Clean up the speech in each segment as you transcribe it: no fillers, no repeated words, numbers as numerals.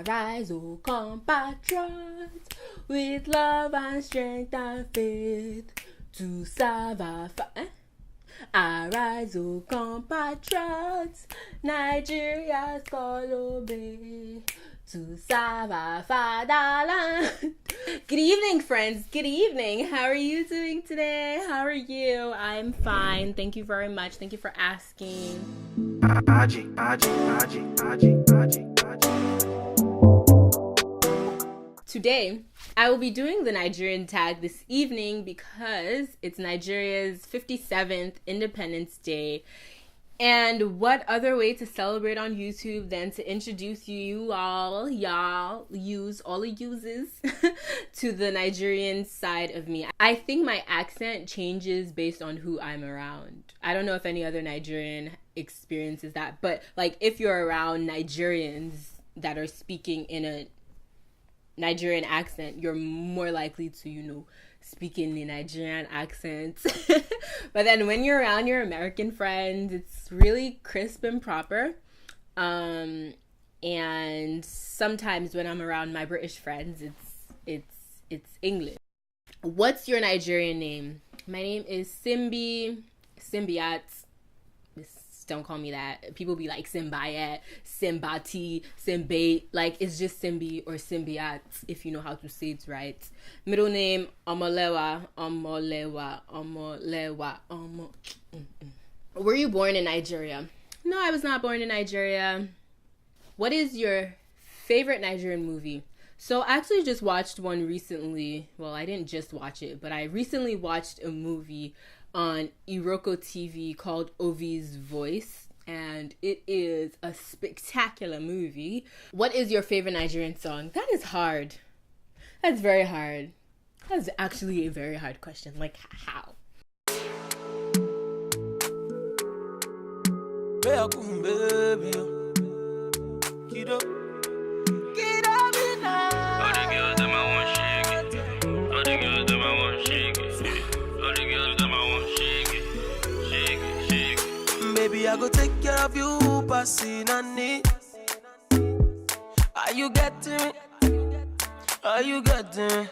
Arise, O compatriots, with love and strength and faith to serve our Arise, O compatriots, Nigeria's call obey to serve our fatherland. Good evening, friends. Good evening. How are you doing today? How are you? I'm fine. Thank you very much. Thank you for asking. Today, I will be doing the Nigerian tag this evening because it's Nigeria's 57th Independence Day. And what other way to celebrate on YouTube than to introduce all the users to the Nigerian side of me. I think my accent changes based on who I'm around. I don't know if any other Nigerian experiences that, but like if you're around Nigerians that are speaking in a Nigerian accent, you're more likely to, speak in the Nigerian accent. But then when you're around your American friends, it's really crisp and proper. And sometimes when I'm around my British friends, it's English. What's your Nigerian name? My name is Simbiat. Don't call me that. People be like Simbayat, Simbati, Simbate. Like, it's just Simbi or Simbiat if you know how to say it right. Middle name, Omolewa. Were you born in Nigeria? No, I was not born in Nigeria. What is your favorite Nigerian movie? So I actually just watched one recently. Well, I didn't just watch it, but I recently watched a movie on Iroko TV called Ovi's Voice, and it is a spectacular movie. What is your favorite Nigerian song? That is hard. That's very hard. That's actually a very hard question. Like, how? Baby, I go take care of you, passing on it. Are you getting me? Are you getting me?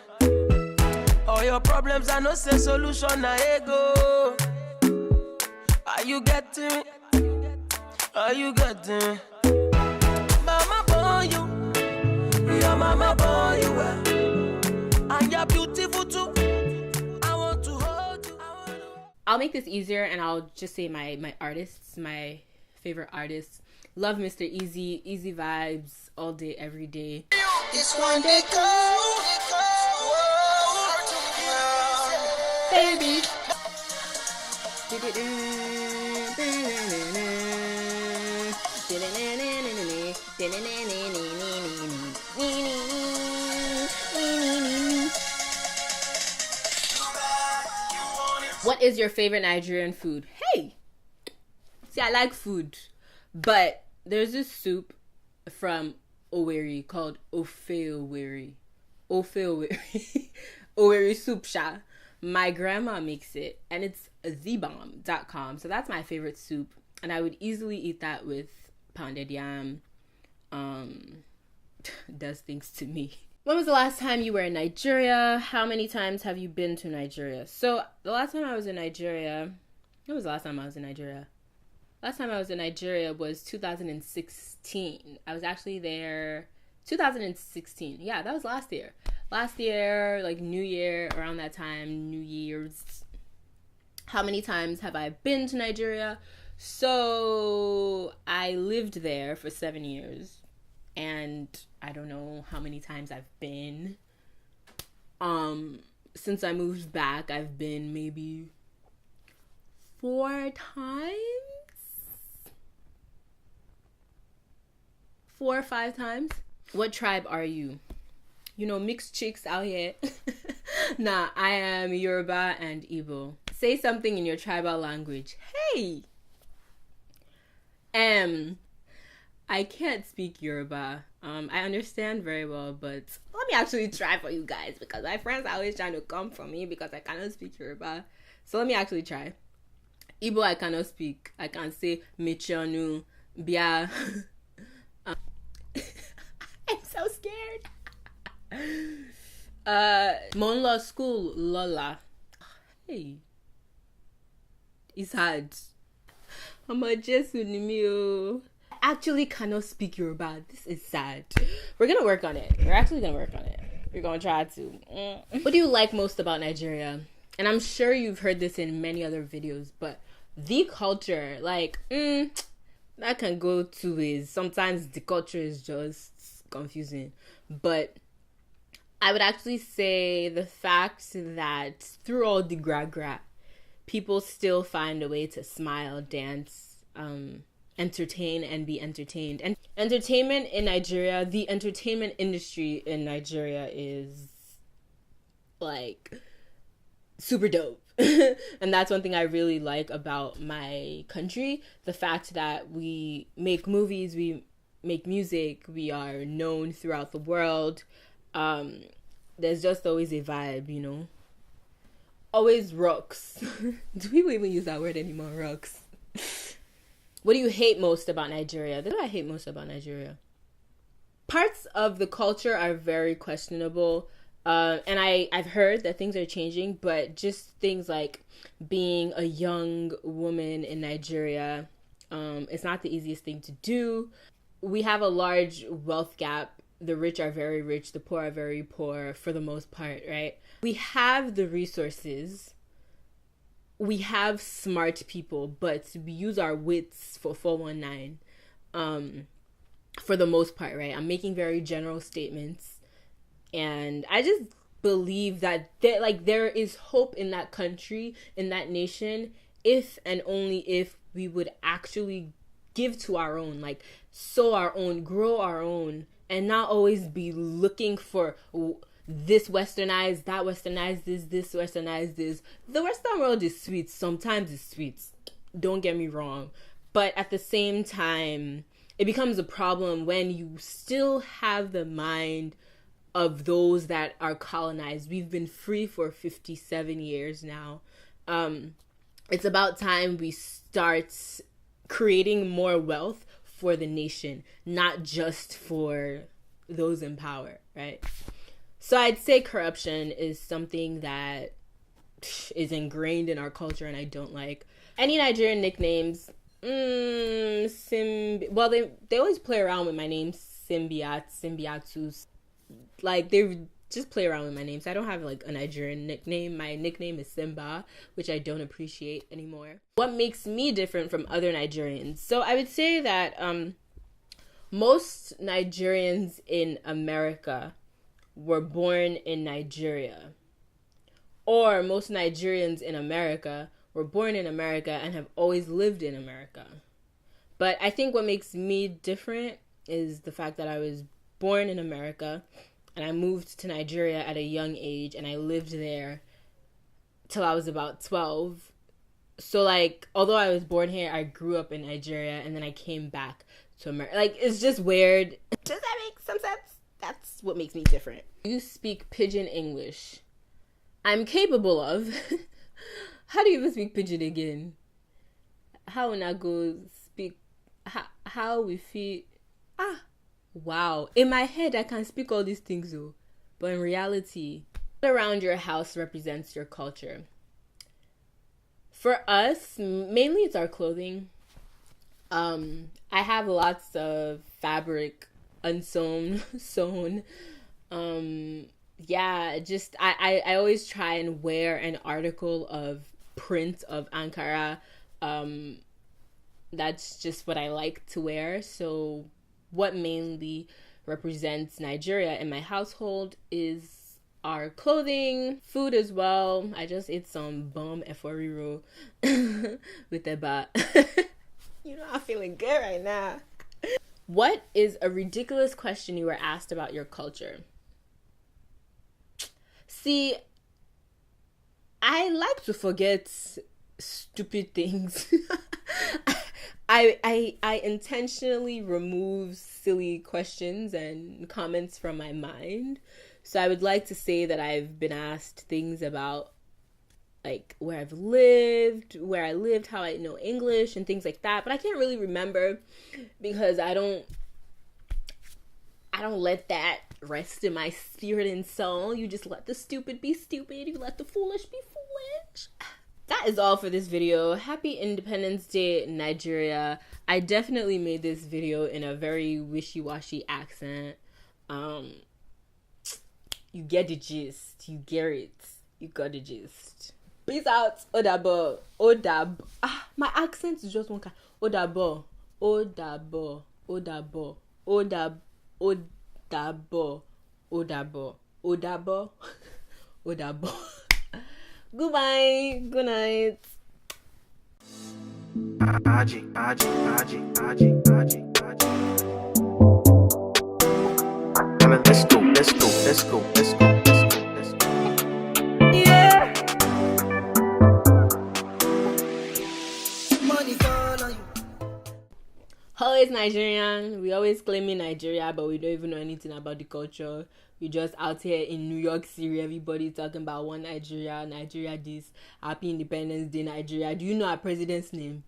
All your problems, I know say solution, I go. Are you getting me? Are you getting me? Mama born you, your mama born you well, and you're beautiful too. I want to hold you. I'll make this easier and I'll just say my artists, my favorite artists. Love Mr. Easy, Easy Vibes, all day, every day. It's one day cold, Baby. What is your favorite Nigerian food? Hey! See, I like food. But there's this soup from Owerri called Ofe Owerri. Owerri soup sha. My grandma makes it, and it's thebomb.com. So that's my favorite soup. And I would easily eat that with pounded yam. Does things to me. When was the last time you were in Nigeria? How many times have you been to Nigeria? So the last time I was in Nigeria, when was the last time I was in Nigeria? Last time I was in Nigeria was 2016. I was actually there 2016. Yeah, that was last year. Last year, like New Year, around that time, New Year's. How many times have I been to Nigeria? So I lived there for 7 years. And I don't know how many times I've been. Since I moved back, I've been maybe 4 times. 4 or 5 times. What tribe are you? Mixed chicks out here. Nah, I am Yoruba and Igbo. Say something in your tribal language. Hey! I can't speak Yoruba. I understand very well, but let me actually try for you guys because my friends are always trying to come for me because I cannot speak Yoruba. So let me actually try. Igbo, I cannot speak. I can say Mechonu, Bia. I'm so Mon school, Lola. Hey. It's hard. I'm a Jesu. Actually cannot speak Yoruba. This is sad. We're gonna work on it. We're actually gonna work on it. We're gonna try to. What do you like most about Nigeria? And I'm sure you've heard this in many other videos, but the culture, like, that can go two ways. Sometimes the culture is just confusing. But I would actually say the fact that through all the gra-gra, people still find a way to smile, dance, entertain, and be entertained. And entertainment in Nigeria, the entertainment industry in Nigeria is, like, super dope. And that's one thing I really like about my country. The fact that we make movies, we make music, we are known throughout the world. There's just always a vibe, you know? Always rocks. Do people even use that word anymore? Rocks. What do you hate most about Nigeria? What do I hate most about Nigeria? Parts of the culture are very questionable. And I've heard that things are changing, but just things like being a young woman in Nigeria, it's not the easiest thing to do. We have a large wealth gap. The rich are very rich. The poor are very poor for the most part, right? We have the resources. We have smart people, but we use our wits for 419 for the most part, right? I'm making very general statements. And I just believe that there is hope in that country, in that nation, if and only if we would actually give to our own, like sow our own, grow our own, and not always be looking for this westernized, that westernized, this westernized, this. The Western world is sweet. Sometimes it's sweet. Don't get me wrong. But at the same time, it becomes a problem when you still have the mind of those that are colonized. We've been free for 57 years now. It's about time we start creating more wealth for the nation, not just for those in power, right? So I'd say corruption is something that is ingrained in our culture and I don't like. Any Nigerian nicknames? Well, they always play around with my name, Symbiatus. Like, they just play around with my name. So I don't have, like, a Nigerian nickname. My nickname is Simba, which I don't appreciate anymore. What makes me different from other Nigerians? So I would say that most Nigerians in America were born in Nigeria. Or most Nigerians in America were born in America and have always lived in America. But I think what makes me different is the fact that I was born in America and I moved to Nigeria at a young age and I lived there till I was about 12. So, like, although I was born here, I grew up in Nigeria and then I came back to America. Like, it's just weird. Does that make some sense? That's what makes me different. You speak pidgin English. I'm capable of. How do you even speak pidgin again? How when I go speak, how we feel, wow. In my head, I can speak all these things though. But in reality, what around your house represents your culture? For us, mainly it's our clothing. I have lots of fabric, unsewn, sewn. Just I always try and wear an article of print of Ankara. That's just what I like to wear. So what mainly represents Nigeria in my household is our clothing, food as well. I just ate some bomb eforiro with eba. You know, I'm feeling good right now. What is a ridiculous question you were asked about your culture? See, I like to forget stupid things. I intentionally remove silly questions and comments from my mind. So I would like to say that I've been asked things about, like, where I lived, how I know English and things like that. But I can't really remember because I I don't let that rest in my spirit and soul. You just let the stupid be stupid. You let the foolish be foolish. That is all for this video. Happy Independence Day, Nigeria. I definitely made this video in a very wishy-washy accent. You get the gist. You get it. You got the gist. Peace out. Odabo. Odab. My accent is just one kind. Odabo. Odabo. Odabo. Odab. Odabo. Odabo. Odabo. Odabo. Goodbye. Good night. Let's go. Yeah. Money fall on you. Always Nigerian. We always claiming Nigeria, but we don't even know anything about the culture. We just out here in New York City, everybody talking about one Nigeria this, Happy Independence Day, Nigeria. Do you know our president's name?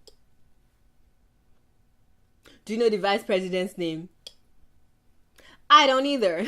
Do you know the vice president's name? I don't either.